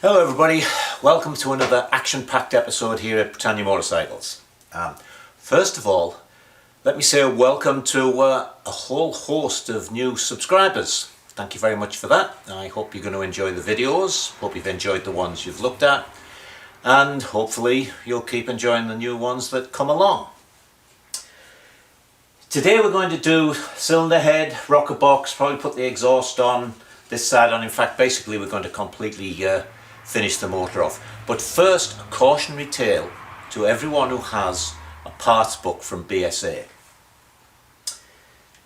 Hello everybody, welcome to another action-packed episode here at Britannia Motorcycles. First of all, let me say welcome to a whole host of new subscribers. Thank you very much for that. I hope you're going to enjoy the videos, hope you've enjoyed the ones you've looked at, and hopefully you'll keep enjoying the new ones that come along. Today we're going to do cylinder head, rocker box, probably put the exhaust on, this side on. In fact, basically we're going to completely finish the motor off. But first, a cautionary tale to everyone who has a parts book from BSA.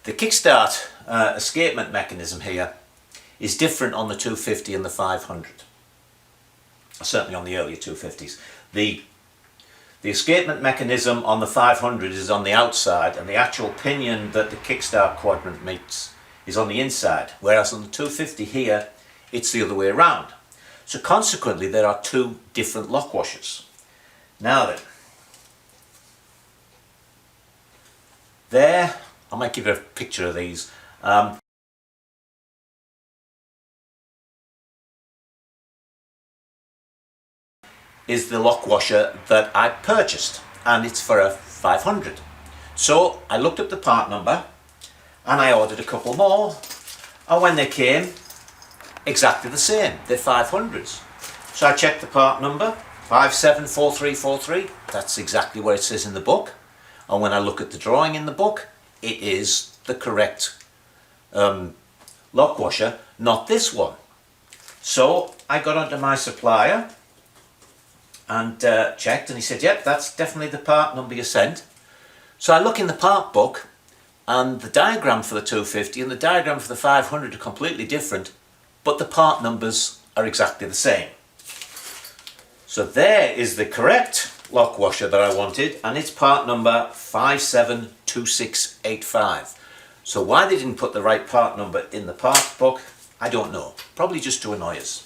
The kickstart escapement mechanism here is different on the 250 and the 500. Certainly on the earlier 250s. The escapement mechanism on the 500 is on the outside, and the actual pinion that the kickstart quadrant meets is on the inside, whereas on the 250 here it's the other way around. So consequently there are two different lock washers. Now then, there, I might give you a picture of these. Is the lock washer that I purchased, and it's for a 500. So I looked up the part number and I ordered a couple more, and when they came, exactly the same, they're 500s. So I checked the part number, 574343, that's exactly what it says in the book, and when I look at the drawing in the book, it is the correct lock washer, not this one. So I got onto my supplier and checked, and he said, yep, that's definitely the part number you sent. So I look in the part book, and the diagram for the 250 and the diagram for the 500 are completely different, but the part numbers are exactly the same. So there is the correct lock washer that I wanted, and it's part number 572685. So why they didn't put the right part number in the parts book, I don't know. Probably just to annoy us.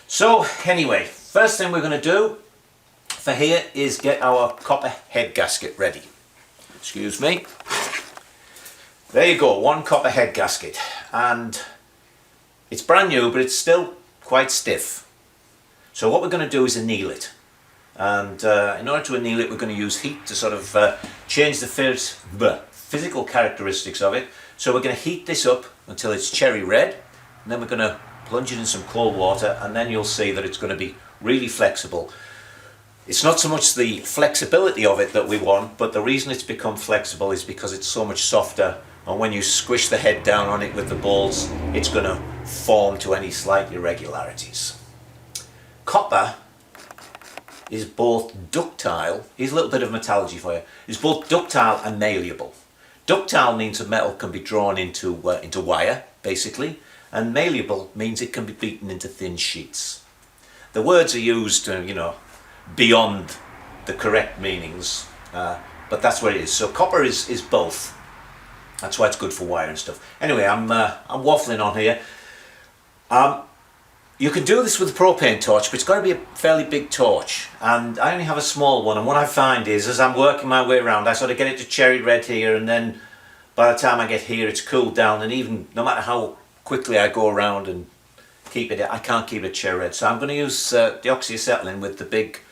So anyway, first thing we're going to do for here is get our copper head gasket ready. Excuse me. There you go, one copper head gasket, and it's brand new, but it's still quite stiff. So what we're going to do is anneal it, and in order to anneal it we're going to use heat to sort of change the physical characteristics of it. So we're going to heat this up until it's cherry red, and then we're going to plunge it in some cold water, and then you'll see that it's going to be really flexible. It's not so much the flexibility of it that we want, but the reason it's become flexible is because it's so much softer, and when you squish the head down on it with the balls, it's going to form to any slight irregularities. Copper is both ductile, here's a little bit of metallurgy for you, is both ductile and malleable. Ductile means a metal can be drawn into wire, basically, and malleable means it can be beaten into thin sheets. The words are used, beyond the correct meanings, but that's what it is. So copper is both. That's why it's good for wire and stuff. Anyway, I'm waffling on here. You can do this with a propane torch, but it's got to be a fairly big torch, and I only have a small one, and what I find is as I'm working my way around, I sort of get it to cherry red here, and then by the time I get here it's cooled down, and even no matter how quickly I go around and keep it, I can't keep it cherry red. So I'm going to use deoxyacetylene with the big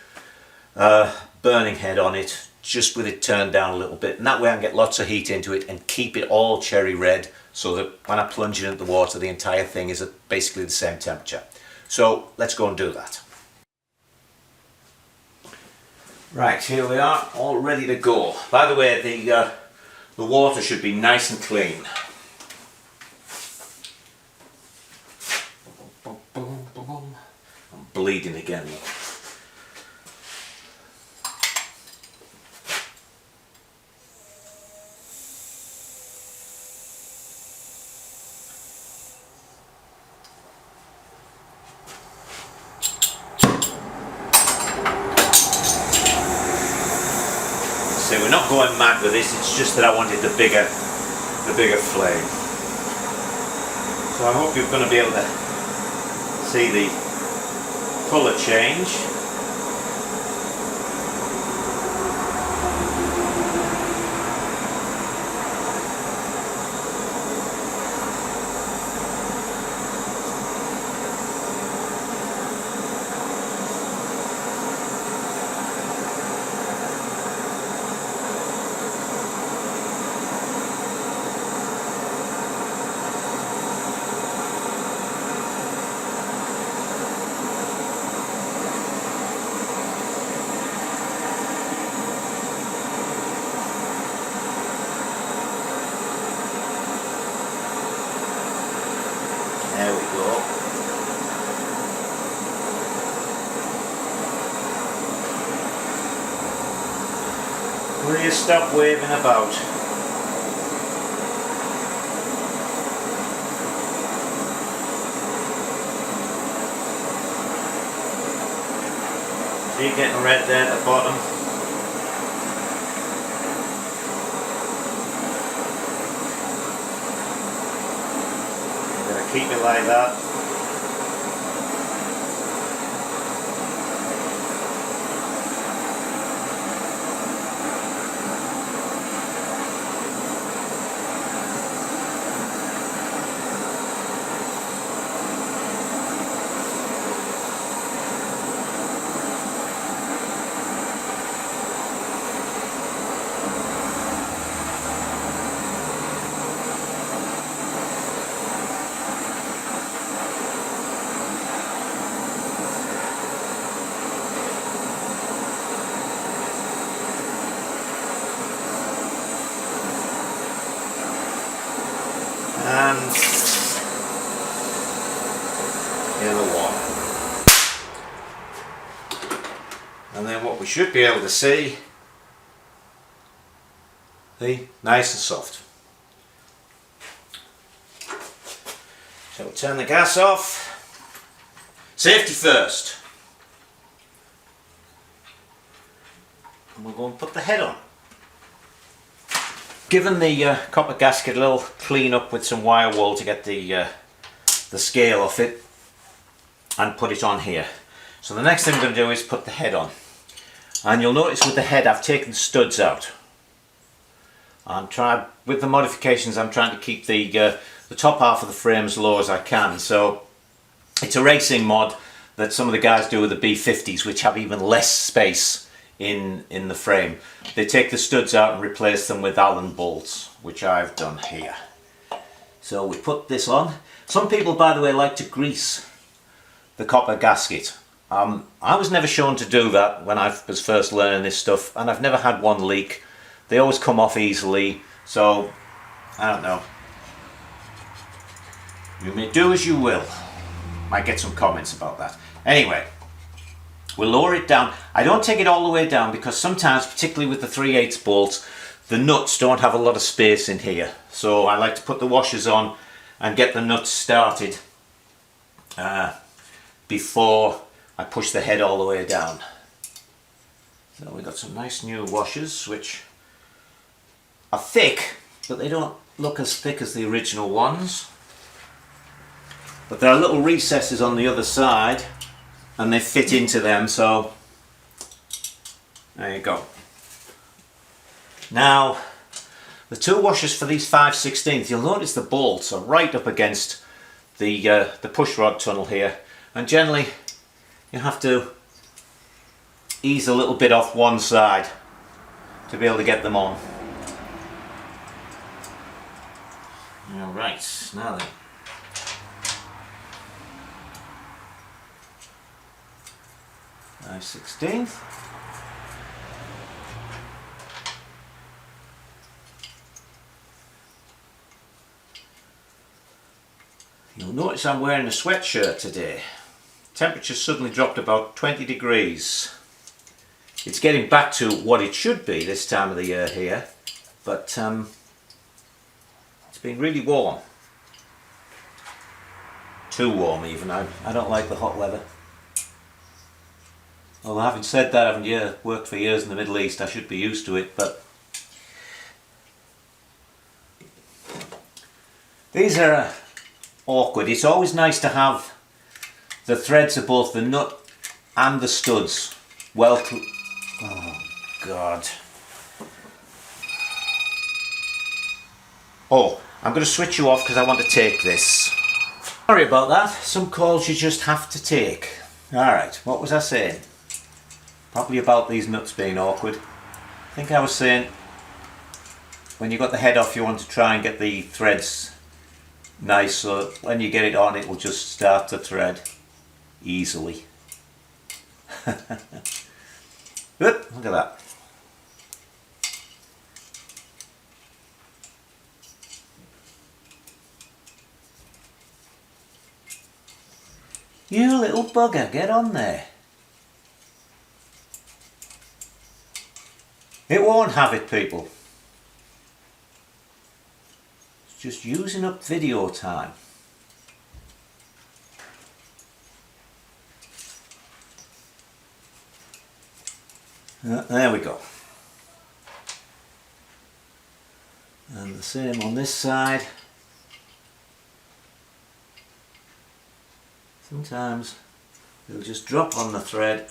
burning head on it, just with it turned down a little bit, and that way I can get lots of heat into it and keep it all cherry red, so that when I plunge it into the water the entire thing is at basically the same temperature. So let's go and do that. Right, here we are, all ready to go. By the way, the water should be nice and clean. I'm bleeding again. So we're not going mad with this, it's just that I wanted the bigger flame. So I hope you're going to be able to see the colour change. stop waving about. See it getting red there at the bottom? I'm going to keep it like that. And the other one. And then what we should be able to see, nice and soft. So we'll turn the gas off. Safety first. And we'll go and put the head on. Given the copper gasket a little clean up with some wire wool to get the scale off it and put it on here. So the next thing I'm going to do is put the head on. And you'll notice with the head I've taken the studs out. With the modifications I'm trying to keep the top half of the frame as low as I can. So it's a racing mod that some of the guys do with the B50s, which have even less space in the frame. They take the studs out and replace them with Allen bolts, which I've done here. So we put this on. Some people, by the way, like to grease the copper gasket. I was never shown to do that when I was first learning this stuff, and I've never had one leak. They always come off easily, so I don't know. You may do as you will. Might get some comments about that. Anyway, we'll lower it down. I don't take it all the way down because sometimes, particularly with the 3/8 bolts, the nuts don't have a lot of space in here. So I like to put the washers on and get the nuts started before I push the head all the way down. So we've got some nice new washers which are thick, but they don't look as thick as the original ones. But there are little recesses on the other side and they fit into them, so there you go. Now the two washers for these 5/16, you'll notice the bolts are right up against the push rod tunnel here, and generally you have to ease a little bit off one side to be able to get them on. Alright, now then. I-16. You'll notice I'm wearing a sweatshirt today. Temperature suddenly dropped about 20 degrees. It's getting back to what it should be this time of the year here, but it's been really warm. Too warm even. I don't like the hot weather. Well, having said that, having worked for years in the Middle East, I should be used to it, but these are awkward. It's always nice to have the threads of both the nut and the studs well oh God. Oh, I'm going to switch you off because I want to take this. Sorry about that. Some calls you just have to take. Alright, what was I saying? Probably about these nuts being awkward. I think I was saying when you got the head off you want to try and get the threads nice so when you get it on it will just start to thread easily. Good, look at that. You little bugger, get on there. It won't won't have it, people. It's just using up video time. There we go. And the same on this side. Sometimes they'll just drop on the thread.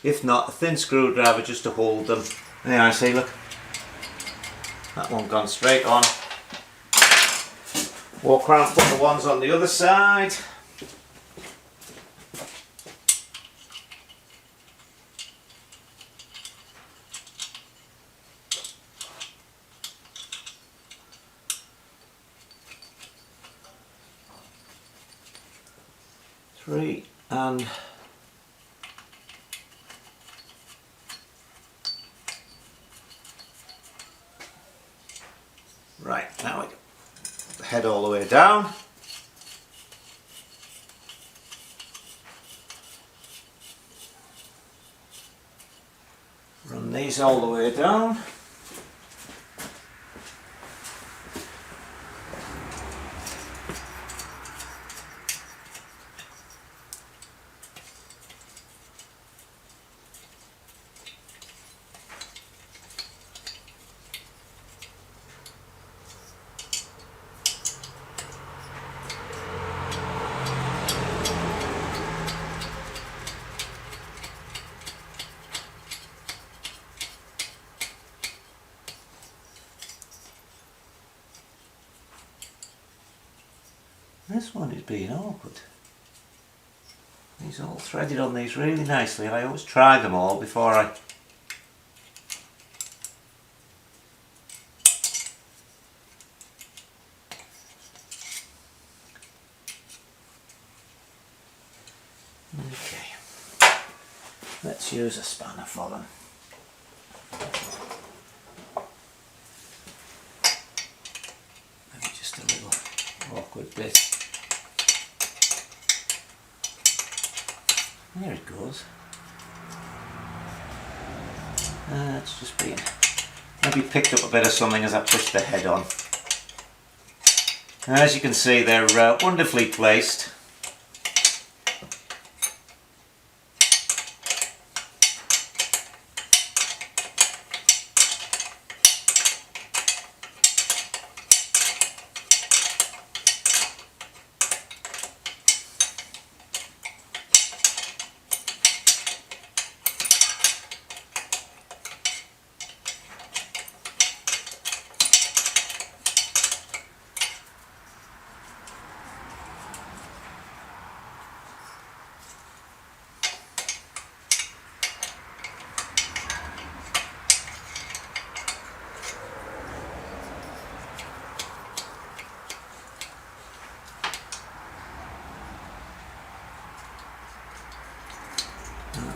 If not, a thin screwdriver just to hold them. There I see, look. That one gone straight on. Walk around, put the ones on the other side. Three and right, now we go. The head all the way down. Run these all the way down. This one is being awkward. These all threaded on these really nicely. I always try them all before I... Okay. Let's use a spanner for them. Maybe just a little awkward bit. There it goes. It's just been maybe picked up a bit of something as I pushed the head on. As you can see, they're wonderfully placed.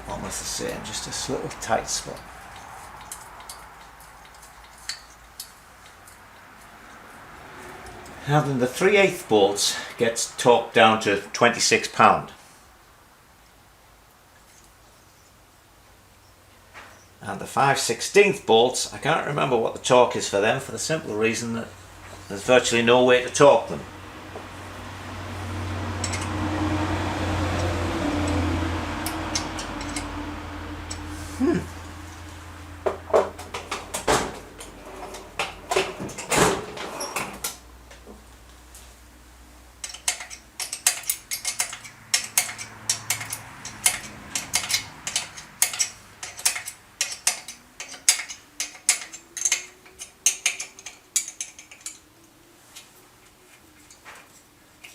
Almost the same, just a little tight spot. Now then, the 3/8 bolts gets torqued down to 26 pound. And the 5/16 bolts, I can't remember what the torque is for them, for the simple reason that there's virtually no way to torque them.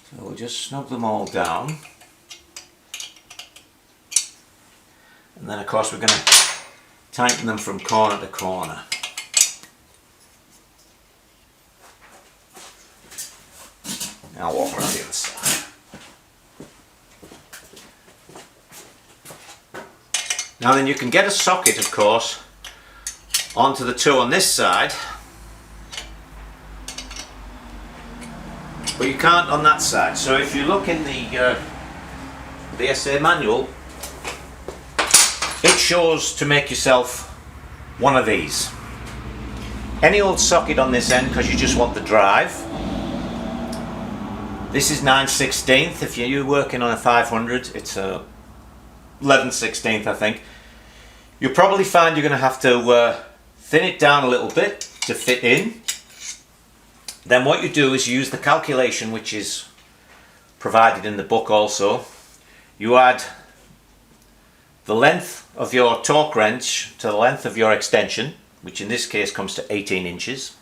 So we'll just snug them all down, and then of course we're going to tighten them from corner to corner. Now walk around the other side. Now then, you can get a socket, of course, onto the two on this side, but you can't on that side. So if you look in the SA manual, it shows to make yourself one of these. Any old socket on this end because you just want the drive. This is 9/16. If you're working on a 500, it's a 11/16, I think. You'll probably find you're going to have to thin it down a little bit to fit in. Then what you do is use the calculation which is provided in the book also. You add the length of your torque wrench to the length of your extension, which in this case comes to 18 inches,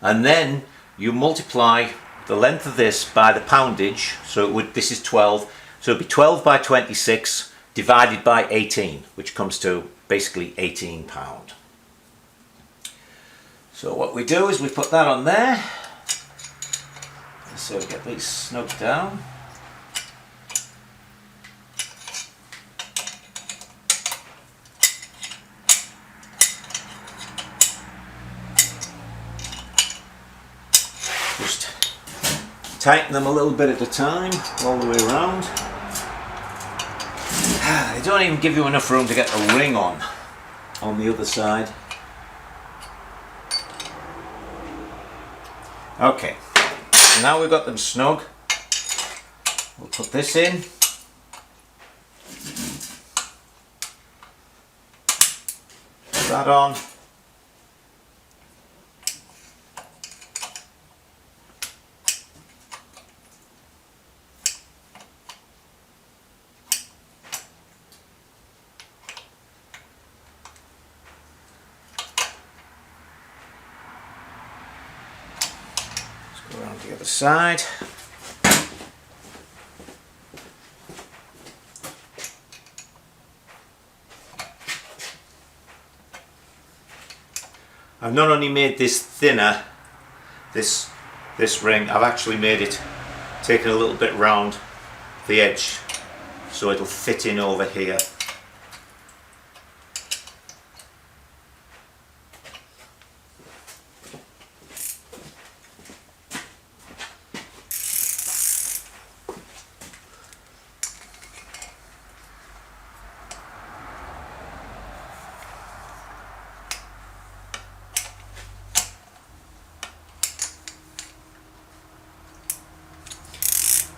and then you multiply the length of this by the poundage. So this is 12, so it'd be 12 by 26 divided by 18, which comes to basically 18 pound. So what we do is we put that on there, so we get these snug down. Just tighten them a little bit at a time, all the way around. They don't even give you enough room to get a ring on the other side. Okay, so now we've got them snug. We'll put this in. Put that on. Around the other side. I've not only made this thinner, this ring, I've actually made it, taken a little bit round the edge so it'll fit in over here.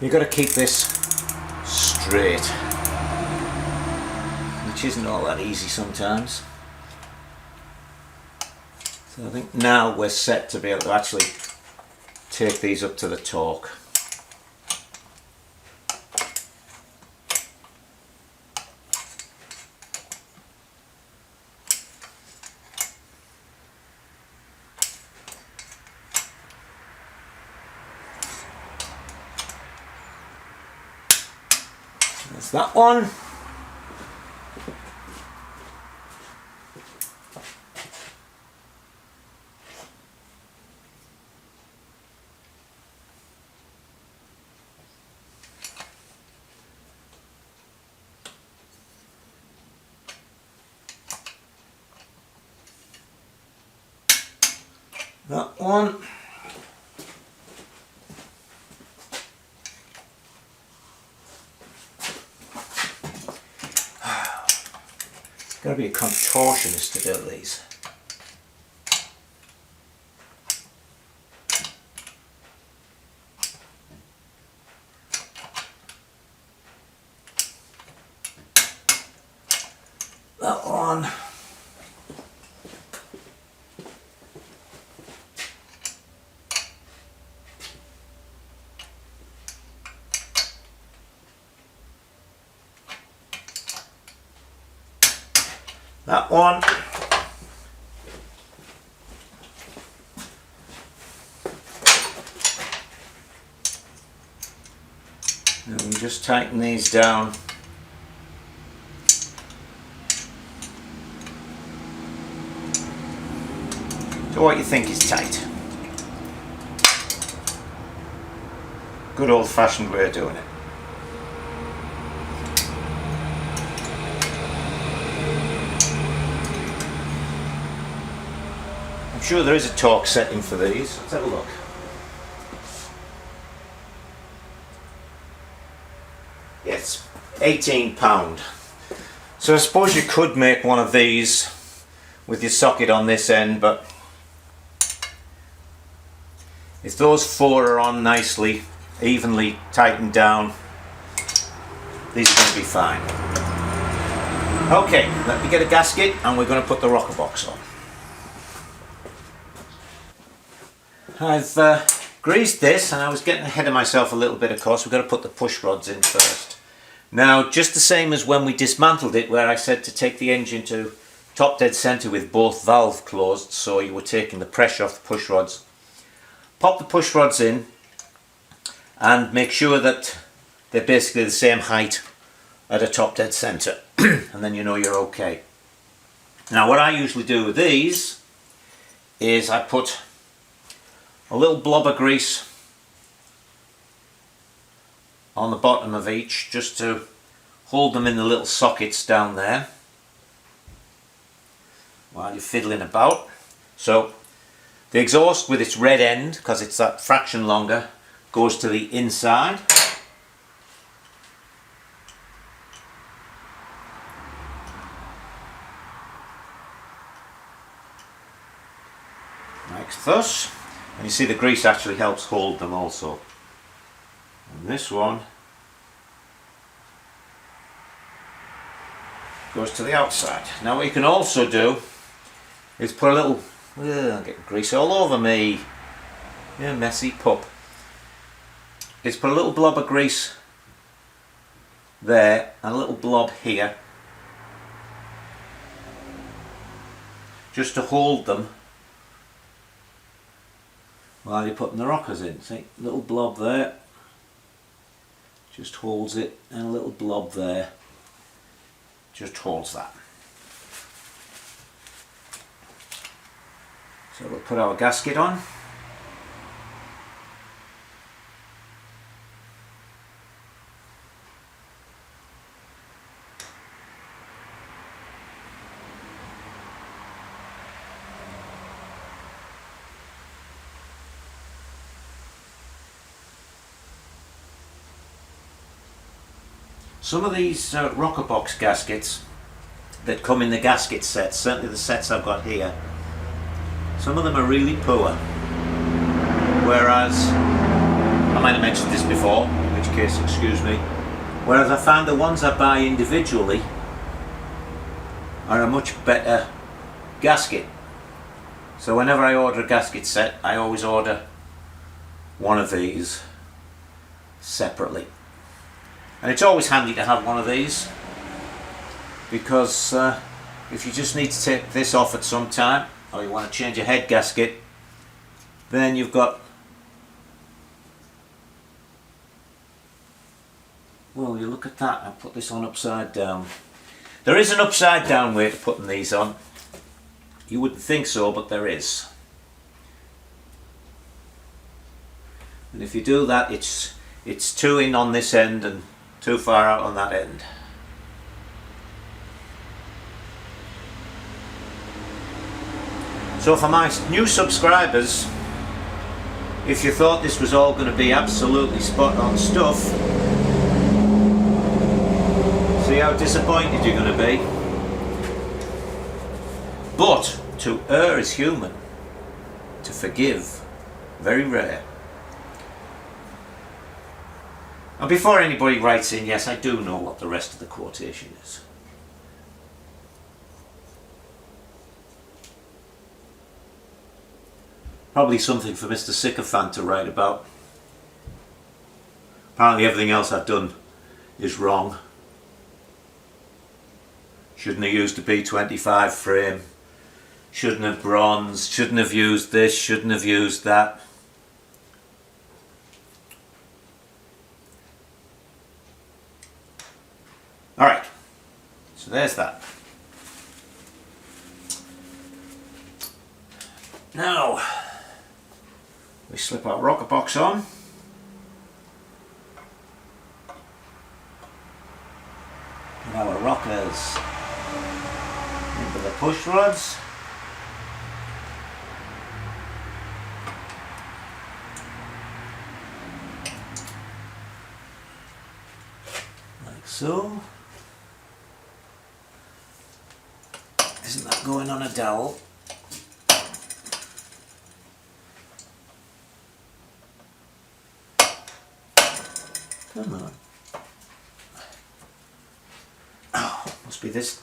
You've got to keep this straight, which isn't all that easy sometimes. So I think now we're set to be able to actually take these up to the torque. There's that one. That one. Got to be a contortionist to do these. That one. That one. And we just tighten these down. To what you think is tight. Good old-fashioned way of doing it. I'm sure there is a torque setting for these. Let's have a look. Yes, £18. So I suppose you could make one of these with your socket on this end, but if those four are on nicely, evenly tightened down, these are going to be fine. Okay, let me get a gasket and we're going to put the rocker box on. I've greased this, and I was getting ahead of myself a little bit, of course. We've got to put the push rods in first. Now, just the same as when we dismantled it, where I said to take the engine to top dead centre with both valves closed, so you were taking the pressure off the push rods. Pop the push rods in and make sure that they're basically the same height at a top dead centre, and then you know you're okay. Now, what I usually do with these is I put a little blob of grease on the bottom of each, just to hold them in the little sockets down there while you're fiddling about. So the exhaust with its red end, because it's that fraction longer, goes to the inside. Like thus. And you see the grease actually helps hold them also. And this one goes to the outside. Now what you can also do is put a little, I'm getting grease all over me, you messy pup, is put a little blob of grease there and a little blob here, just to hold them while you're putting the rockers in. See, little blob there, just holds it, and a little blob there, just holds that. So we'll put our gasket on. Some of these rocker box gaskets that come in the gasket sets, certainly the sets I've got here, some of them are really poor. Whereas, I might have mentioned this before, in which case excuse me, whereas I found the ones I buy individually are a much better gasket. So whenever I order a gasket set, I always order one of these separately. And it's always handy to have one of these, because if you just need to take this off at some time, or you want to change a head gasket, then you've got, well, you look at that, I'll put this on upside down. There is an upside down way of putting these on. You wouldn't think so, but there is. And if you do that, it's two in on this end and too far out on that end. So for my new subscribers, if you thought this was all going to be absolutely spot on stuff, see how disappointed you're going to be. But to err is human, to forgive very rare. And before anybody writes in, yes, I do know what the rest of the quotation is. Probably something for Mr. Sycophant to write about. Apparently everything else I've done is wrong. Shouldn't have used a B25 frame. Shouldn't have bronze. Shouldn't have used this. Shouldn't have used that. Alright, so there's that. Now, we slip our rocker box on. And our rockers into the push rods. Like so. Isn't that going on a dowel. Come on. Oh, must be this.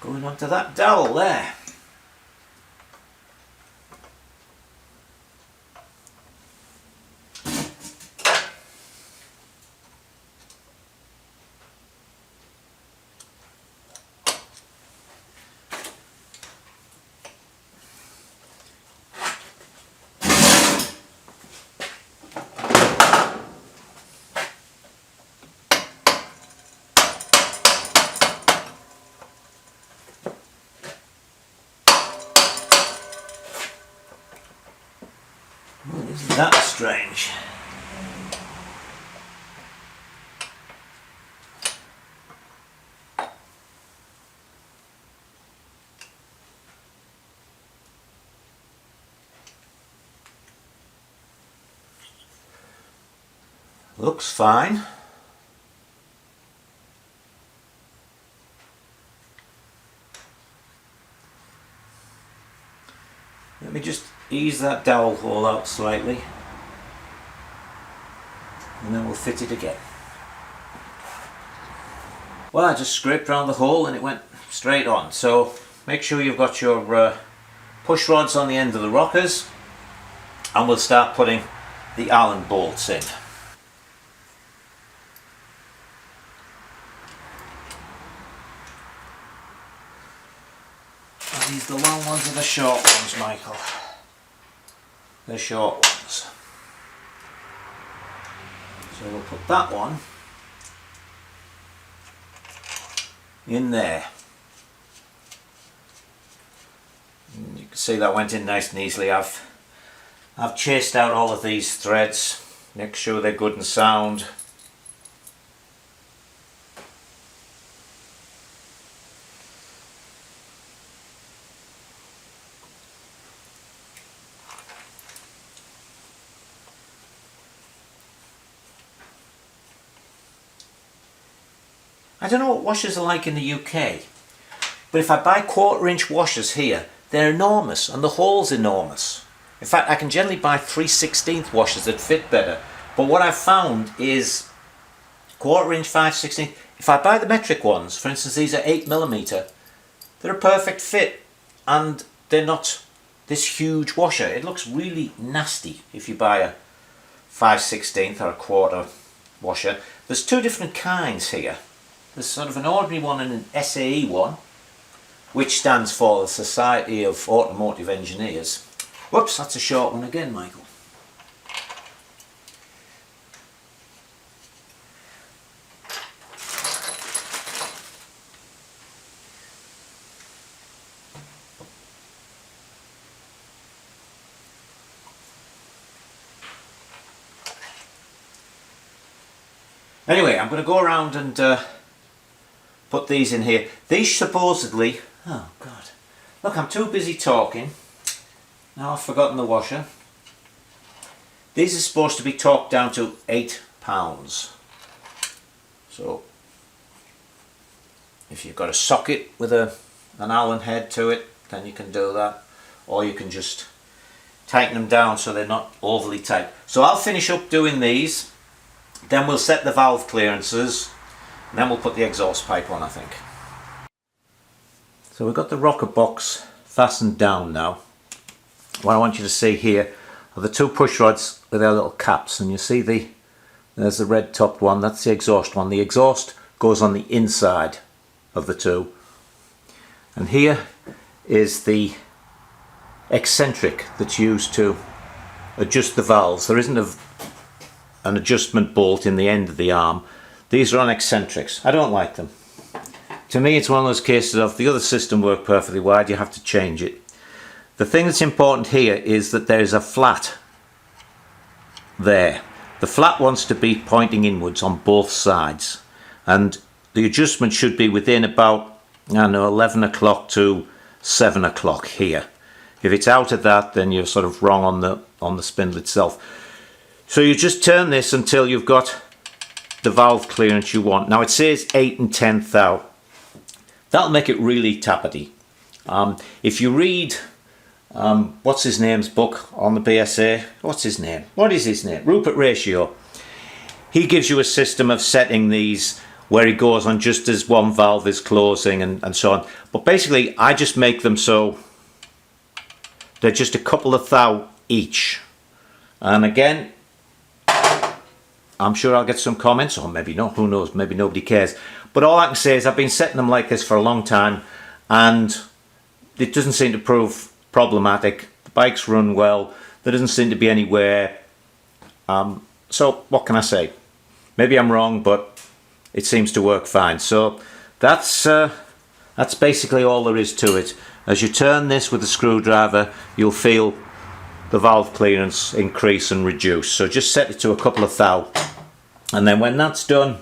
Going onto that dowel there. Well, isn't that strange? Looks fine. Let me just ease that dowel hole out slightly and then we'll fit it again. Well, I just scraped around the hole and it went straight on. So make sure you've got your push rods on the end of the rockers and we'll start putting the Allen bolts in. Are these the long ones or the short ones, Michael? The short ones. So we'll put that one in there. And you can see that went in nice and easily. I've chased out all of these threads, make sure they're good and sound. I don't know what washers are like in the UK, but if I buy 1/4 inch washers here, they're enormous and the hole's enormous. In fact, I can generally buy 3/16 washers that fit better, but what I've found is 1/4 inch, 5/16. If I buy the metric ones, for instance these are 8mm, they're a perfect fit and they're not this huge washer. It looks really nasty if you buy a 5/16 or a 1/4 washer. There's two different kinds here. There's sort of an ordinary one and an SAE one, which stands for the Society of Automotive Engineers. Whoops, that's a short one again, Michael. Anyway, I'm going to go around and put these in here. These supposedly, oh god, look, I'm too busy talking. Now I've forgotten the washer. These are supposed to be torqued down to 8 pounds. So if you've got a socket with an Allen head to it, then you can do that, or you can just tighten them down so they're not overly tight. So I'll finish up doing these, then we'll set the valve clearances, and then we'll put the exhaust pipe on, I think. So we've got the rocker box fastened down now. What I want you to see here are the two push rods with their little caps, and you see there's the red topped one, that's the exhaust one. The exhaust goes on the inside of the two, and here is the eccentric that's used to adjust the valves. There isn't an adjustment bolt in the end of the arm. These are on eccentrics. I don't like them. To me it's one of those cases of the other system worked perfectly, why do you have to change it? The thing that's important here is that there is a flat there. The flat wants to be pointing inwards on both sides, and the adjustment should be within about, I don't know, 11 o'clock to 7 o'clock here. If it's out of that, then you're sort of wrong on the spindle itself. So you just turn this until you've got the valve clearance you want. Now it says 8 and 10 thou. That'll make it really tappety. If you read what's his name's book on the BSA, what's his name? What is his name? Rupert Ratio. He gives you a system of setting these where he goes on just as one valve is closing and so on. But basically I just make them so they're just a couple of thou each. And again, I'm sure I'll get some comments, or maybe not, who knows, maybe nobody cares. But all I can say is I've been setting them like this for a long time and it doesn't seem to prove problematic. The bikes run well, there doesn't seem to be any wear. So what can I say? Maybe I'm wrong, but it seems to work fine. So that's basically all there is to it. As you turn this with a screwdriver, you'll feel the valve clearance increase and reduce. So just set it to a couple of thou, and then when that's done,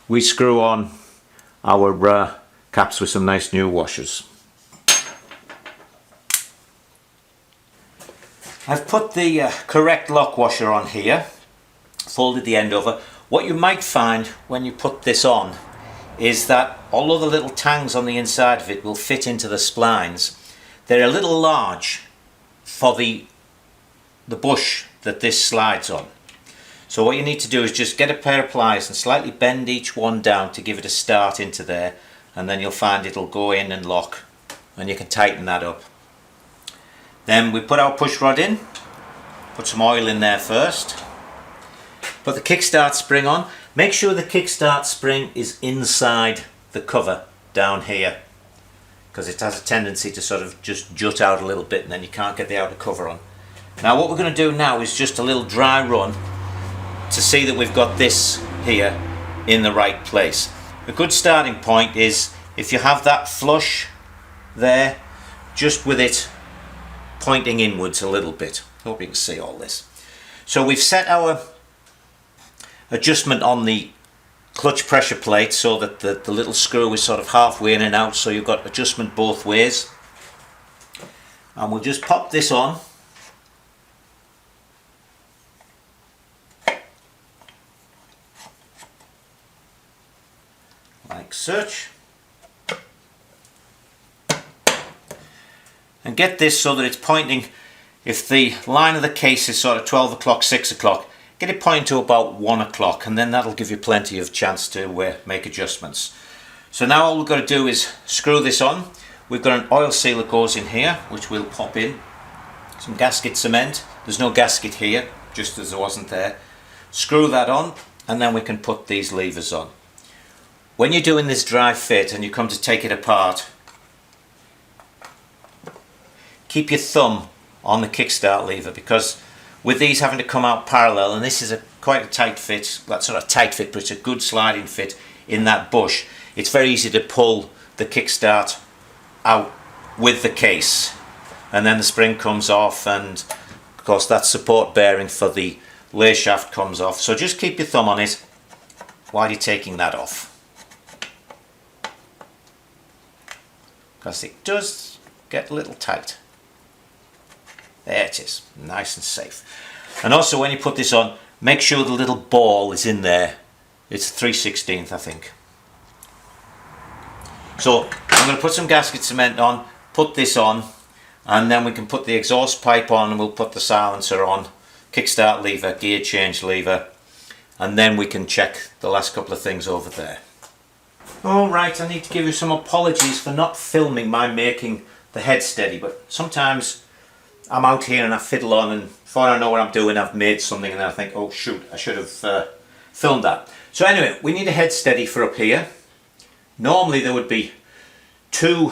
we screw on our caps with some nice new washers. I've put the correct lock washer on here, folded the end over. What you might find when you put this on is that although the little tangs on the inside of it will fit into the splines, they're a little large for the bush that this slides on. So what you need to do is just get a pair of pliers and slightly bend each one down to give it a start into there, and then you'll find it'll go in and lock, and you can tighten that up. Then we put our push rod in, put some oil in there first, put the kickstart spring on. Make sure the kickstart spring is inside the cover down here, because it has a tendency to sort of just jut out a little bit and then you can't get the outer cover on. Now what we're going to do now is just a little dry run to see that we've got this here in the right place. A good starting point is if you have that flush there, just with it pointing inwards a little bit. Hope you can see all this. So we've set our adjustment on the clutch pressure plate so that the little screw is sort of halfway in and out, so you've got adjustment both ways. And we'll just pop this on. Like such. And get this so that it's pointing, if the line of the case is sort of 12 o'clock, 6 o'clock, get it pointing to about 1 o'clock, and then that'll give you plenty of chance to make adjustments. So now all we've got to do is screw this on. We've got an oil seal that goes in here, which we'll pop in. Some gasket cement. There's no gasket here, just as there wasn't there. Screw that on, and then we can put these levers on. When you're doing this dry fit and you come to take it apart, keep your thumb on the kickstart lever, because with these having to come out parallel, and this is quite a tight fit, that sort of tight fit, but it's a good sliding fit in that bush, it's very easy to pull the kickstart out with the case, and then the spring comes off, and of course that support bearing for the lay shaft comes off. So just keep your thumb on it while you're taking that off, because it does get a little tight. There it is, nice and safe. And also when you put this on, make sure the little ball is in there. It's 3/16, I think. So I'm going to put some gasket cement on, put this on, and then we can put the exhaust pipe on, and we'll put the silencer on, kickstart lever, gear change lever, and then we can check the last couple of things over there. Alright, I need to give you some apologies for not filming my making the head steady, but sometimes I'm out here and I fiddle on, and before I know what I'm doing, I've made something and I think, oh shoot, I should have filmed that. So anyway, we need a head steady for up here. Normally there would be two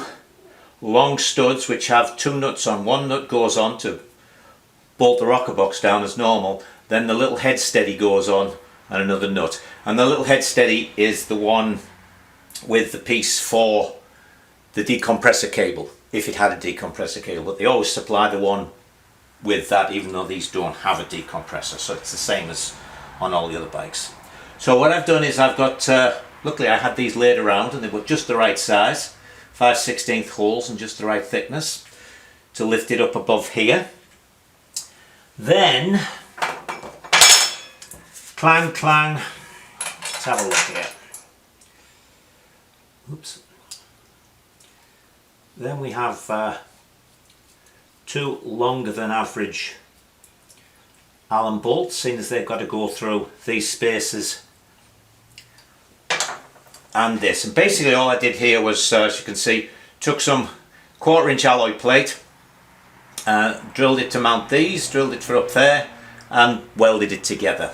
long studs which have two nuts on. One nut goes on to bolt the rocker box down as normal, then the little head steady goes on and another nut. And the little head steady is the one with the piece for the decompressor cable, if it had a decompressor cable, but they always supply the one with that, even though these don't have a decompressor, so it's the same as on all the other bikes. So what I've done is I've got, luckily I had these laid around and they were just the right size, 5/16 holes and just the right thickness to lift it up above here. Then, clang clang, have a look here. Oops. Then we have two longer than average Allen bolts, seeing as they've got to go through these spaces and this. And basically all I did here was, as you can see, took some 1/4 inch alloy plate, drilled it to mount these, drilled it for up there, and welded it together.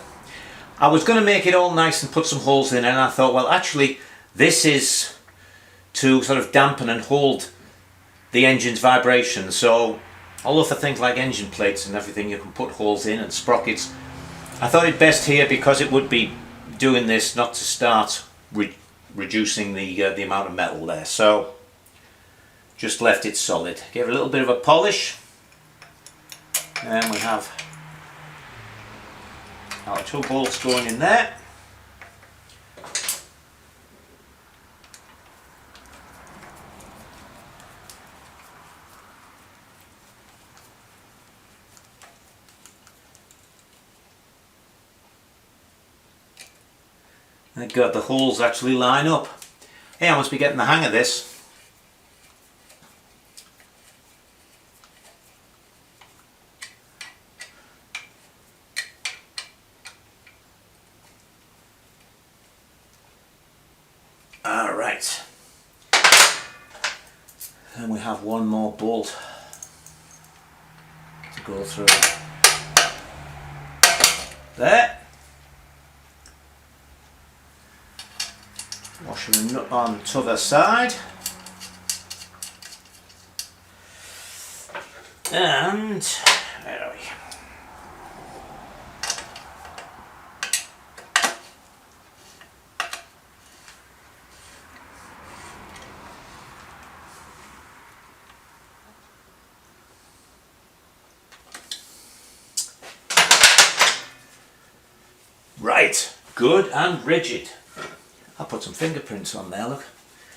I was going to make it all nice and put some holes in, and I thought, well, actually this is to sort of dampen and hold the engine's vibration. So although for things like engine plates and everything you can put holes in and sprockets, I thought it best here because it would be doing this not to start reducing the amount of metal there. So just left it solid. Gave it a little bit of a polish, and we have our two bolts going in there. Thank God the holes actually line up. Hey, I must be getting the hang of this. Alright. Then we have one more bolt to go through. There. Washer and nut on the other side. And where are we? Right, good and rigid. I'll put some fingerprints on there, look.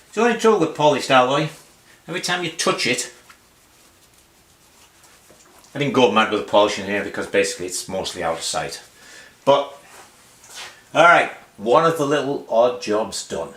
It's the only trouble with polished alloy. Every time you touch it, I didn't go mad with the polishing here because basically it's mostly out of sight. But, alright, one of the little odd jobs done.